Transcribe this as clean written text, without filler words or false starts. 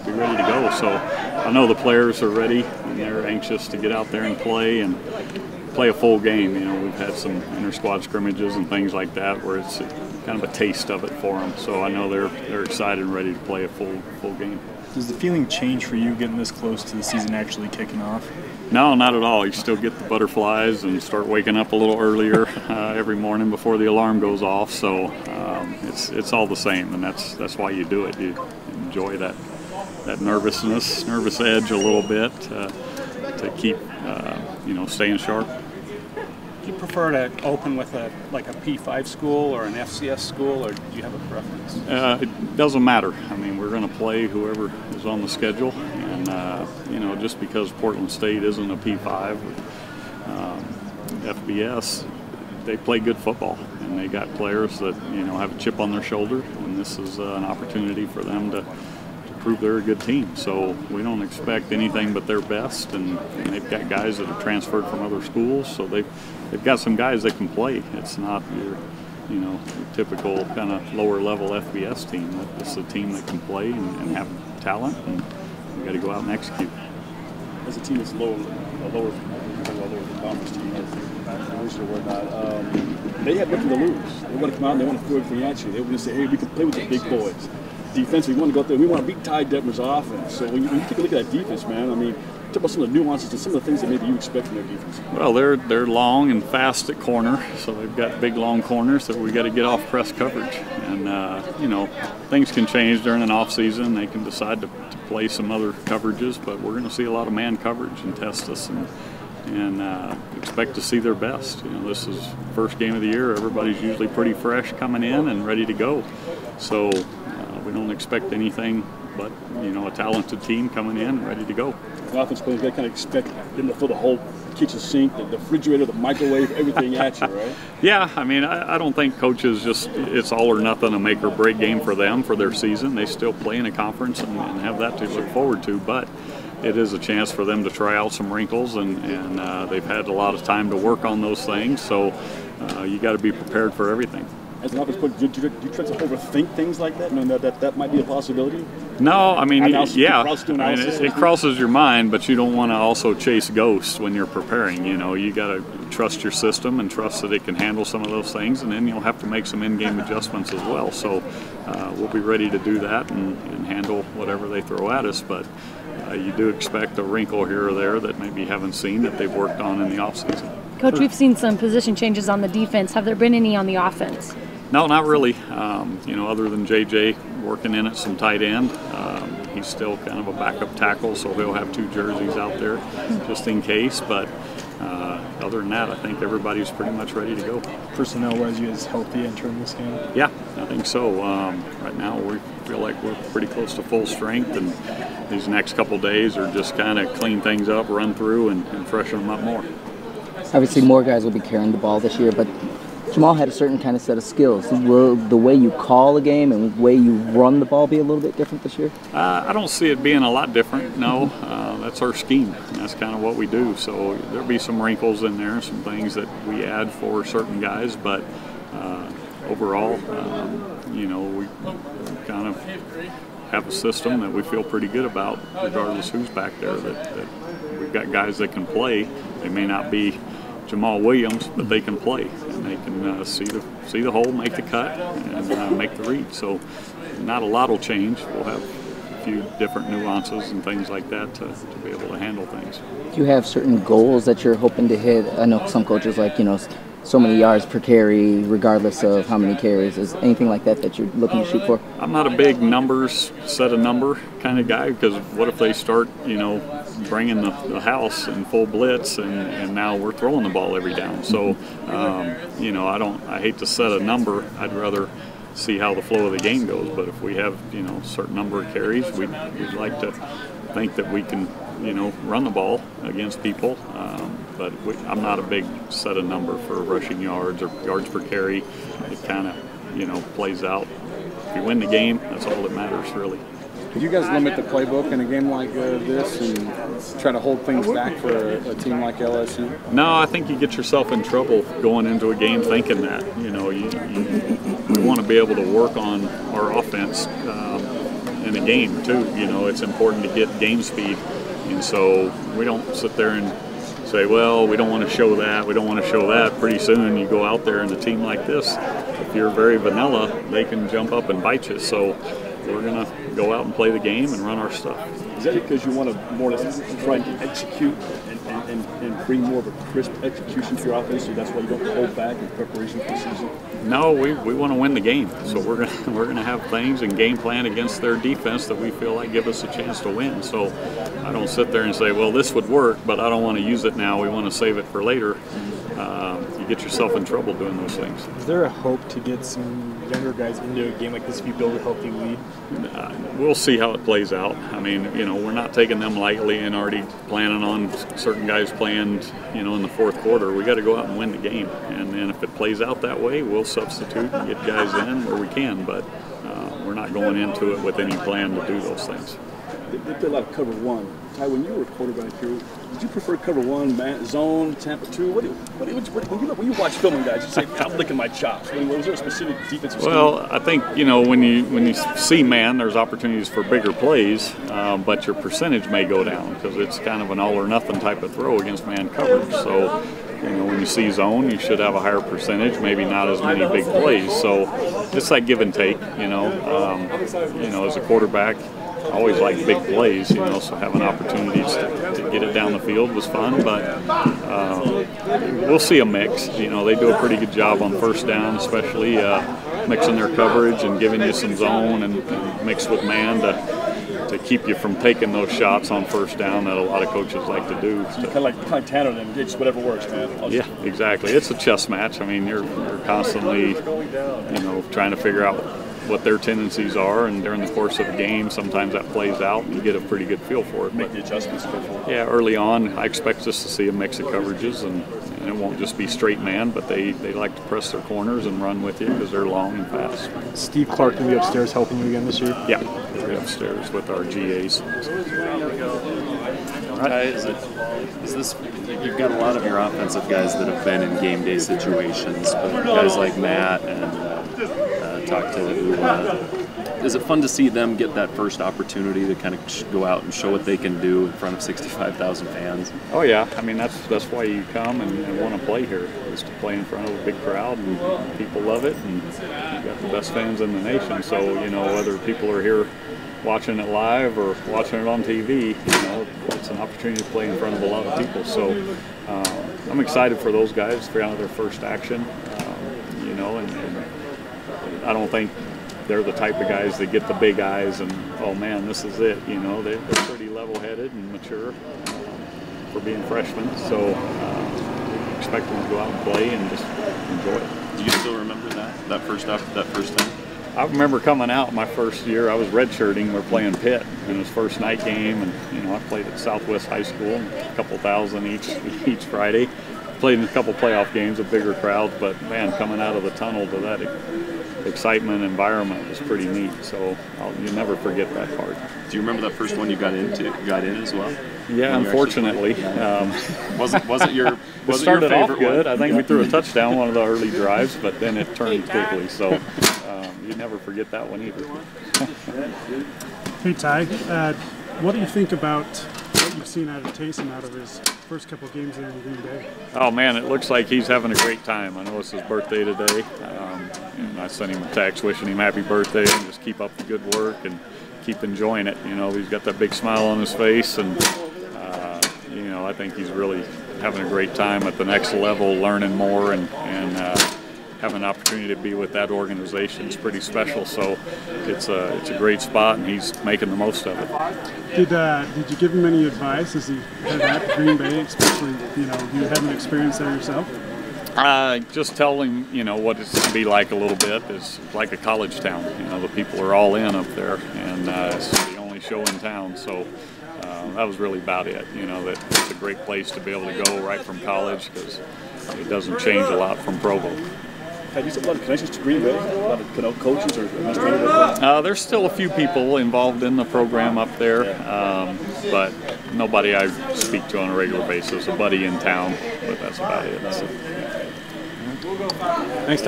be ready to go. So I know the players are ready, and they're anxious to get out there and play a full game. You know, we've had some inter-squad scrimmages and things like that where it's kind of a taste of it for them. So I know they're excited and ready to play a full game. Does the feeling change for you getting this close to the season actually kicking off? No, not at all. You still get the butterflies and start waking up a little earlier every morning before the alarm goes off. So it's all the same, and that's why you do it. You enjoy that nervous edge a little bit to keep staying sharp. Do you prefer to open with a P5 school or an FCS school, or do you have a preference? It doesn't matter. I mean, we're going to play whoever is on the schedule, and just because Portland State isn't a P5 FBS, they play good football, and they got players that have a chip on their shoulder, and this is an opportunity for them to prove they're a good team. So we don't expect anything but their best, and they've got guys that have transferred from other schools, so they've got some guys that can play. It's not your your typical kind of lower level FBS team. It's a team that can play and have talent, and we got to go out and execute. As a team that's lower conference team, or whatnot, they have nothing to lose. They want to come out and they want to throw everything at you. They want to say, hey, we can play with the big boys. Defense, we want to go out there. We want to beat Ty Detmer's offense. So when you take a look at that defense, man, I mean, talk about some of the nuances and some of the things that maybe you expect from their defense. Well, they're long and fast at corner, so they've got big, long corners that we got to get off press coverage. And things can change during an off season. They can decide to play some other coverages, but we're going to see a lot of man coverage and test us and expect to see their best. This is first game of the year. Everybody's usually pretty fresh coming in and ready to go. So we don't expect anything but a talented team coming in ready to go. The offense players, they kind of expect them to fill the whole kitchen sink, the refrigerator, the microwave, everything at you, right? Yeah, I mean, I don't think coaches it's all or nothing, a make or break game for them for their season. They still play in a conference and have that to look forward to, but it is a chance for them to try out some wrinkles, and they've had a lot of time to work on those things, so you got to be prepared for everything. As an offense player, do you try to overthink things like that, knowing that might be a possibility? No, I mean, yeah, it crosses your mind, but you don't want to also chase ghosts when you're preparing. You got to trust your system and trust that it can handle some of those things, and then you'll have to make some in-game adjustments as well. So we'll be ready to do that and handle whatever they throw at us, but you do expect a wrinkle here or there that maybe you haven't seen that they've worked on in the offseason. Coach, we've seen some position changes on the defense. Have there been any on the offense? No, not really. Other than JJ working in at some tight end, he's still kind of a backup tackle, so he'll have two jerseys out there just in case. But other than that, I think everybody's pretty much ready to go. Personnel-wise, you guys healthy entering this game? Yeah, I think so. Right now, we feel like we're pretty close to full strength, and these next couple days are just kind of clean things up, run through, and freshen them up more. Obviously, more guys will be carrying the ball this year, but Jamal had a certain kind of set of skills. Will the way you call a game and the way you run the ball be a little bit different this year? I don't see it being a lot different, no. That's our scheme, and that's kind of what we do. So there'll be some wrinkles in there, some things that we add for certain guys, but overall, we kind of have a system that we feel pretty good about, regardless who's back there, that we've got guys that can play. They may not be Jamal Williams, but they can play, and they can see the hole, make the cut, and make the read. So not a lot will change. We'll have a few different nuances and things like that to be able to handle things. Do you have certain goals that you're hoping to hit? I know some coaches like, so many yards per carry, regardless of how many carries. Is anything like that you're looking to shoot for? I'm not a big set a number kind of guy, because what if they start, bringing the house in full blitz, and now we're throwing the ball every down. So, I hate to set a number. I'd rather see how the flow of the game goes. But if we have, a certain number of carries, we'd like to think that we can, run the ball against people. But I'm not a big set a number for rushing yards or yards per carry. It kind of, plays out. If you win the game, that's all that matters, really. Could you guys limit the playbook in a game like this and try to hold things back for a team like LSU? No, I think you get yourself in trouble going into a game thinking that. We want to be able to work on our offense in a game too. You know, it's important to get game speed, and so we don't sit there and say, well, we don't want to show that, we don't want to show that. Pretty soon you go out there and a team like this, if you're very vanilla, they can jump up and bite you. So we're going to go out and play the game and run our stuff. Is that because you want to more or less try and execute and bring more of a crisp execution to your offense, so that's why you don't hold back in preparation for the season? No, we want to win the game, so we're gonna have things and game plan against their defense that we feel like give us a chance to win. So I don't sit there and say, well, this would work, but I don't want to use it now. We want to save it for later. You get yourself in trouble doing those things. Is there a hope to get some younger guys into a game like this if you build a healthy lead? We'll see how it plays out. I mean, you know, we're not taking them lightly and already planning on certain guys playing, you know, in the fourth quarter. We got to go out and win the game, and then if it plays out that way, we'll substitute and get guys in where we can. But we're not going into it with any plan to do those things. They play a lot of cover one. Ty, when you were a quarterback here, did you prefer cover one, man, zone, Tampa 2? When you watch filming guys, you say, I'm licking my chops. Was there a specific defensive scheme? Well, I think, you know, when you see man, there's opportunities for bigger plays, but your percentage may go down because it's kind of an all or nothing type of throw against man coverage. So, you know, when you see zone, you should have a higher percentage, maybe not as many big plays. So it's like give and take, you know. You know, as a quarterback, I always like big plays, you know, so having opportunities to get it down the field was fun, but we'll see a mix. You know, they do a pretty good job on first down, especially mixing their coverage and giving you some zone and mix with man to keep you from taking those shots on first down that a lot of coaches like to do. So you kind of Tanner them, it's whatever works, man. Yeah, exactly. It's a chess match. I mean, you're constantly, you know, trying to figure out what their tendencies are, and during the course of a game, sometimes that plays out, and you get a pretty good feel for it. Make the adjustments. Yeah, early on, I expect us to see a mix of coverages, and it won't just be straight man, but they like to press their corners and run with you because they're long and fast. Steve Clark will be upstairs helping you again this year? Yeah, we'll be upstairs with our GAs. Ty, is this, you've got a lot of your offensive guys that have been in game day situations, but guys like Matt and talk to is it fun to see them get that first opportunity to kind of go out and show what they can do in front of 65,000 fans? Oh yeah, I mean that's why you come and want to play here, is to play in front of a big crowd, and people love it, and you've got the best fans in the nation. So, you know, whether people are here watching it live or watching it on TV, you know, it's an opportunity to play in front of a lot of people. So I'm excited for those guys for their first action, you know, and I don't think they're the type of guys that get the big eyes and, oh man, this is it. You know, they're pretty level-headed and mature for being freshmen. So expect them to go out and play and just enjoy it. Do you still remember that first time? I remember coming out my first year. I was redshirting. We're playing Pitt in his first night game, and you know I played at Southwest High School, a couple thousand each Friday. Played in a couple playoff games, a bigger crowd, but man, coming out of the tunnel to that excitement environment was pretty neat. So you never forget that part. Do you remember that first one you got in as well? Yeah, unfortunately. Wasn't your it started off good. I think we threw a touchdown one of the early drives, but then it turned quickly. So you never forget that one either. Hey Ty, what do you think about what you've seen out of Taysom out of his first couple games there in Green Bay? Oh man, it looks like he's having a great time. I know it's his birthday today, and I sent him a text wishing him happy birthday and just keep up the good work and keep enjoying it. You know, he's got that big smile on his face, and you know, I think he's really having a great time at the next level, learning more and having an opportunity to be with that organization is pretty special. So it's a great spot, and he's making the most of it. Did you give him any advice as he headed out to Green Bay, especially, you know, you haven't experienced that yourself? Just tell him, you know, what it's going to be like a little bit. It's like a college town. You know, the people are all in up there, and it's the only show in town. So that was really about it. You know, that it's a great place to be able to go right from college because it doesn't change a lot from Provo. Have you had a lot of connections to Green Bay? A lot of coaches or administrators? There's still a few people involved in the program up there, but nobody I speak to on a regular basis. A buddy in town, but that's about it. So. Thanks, Ty.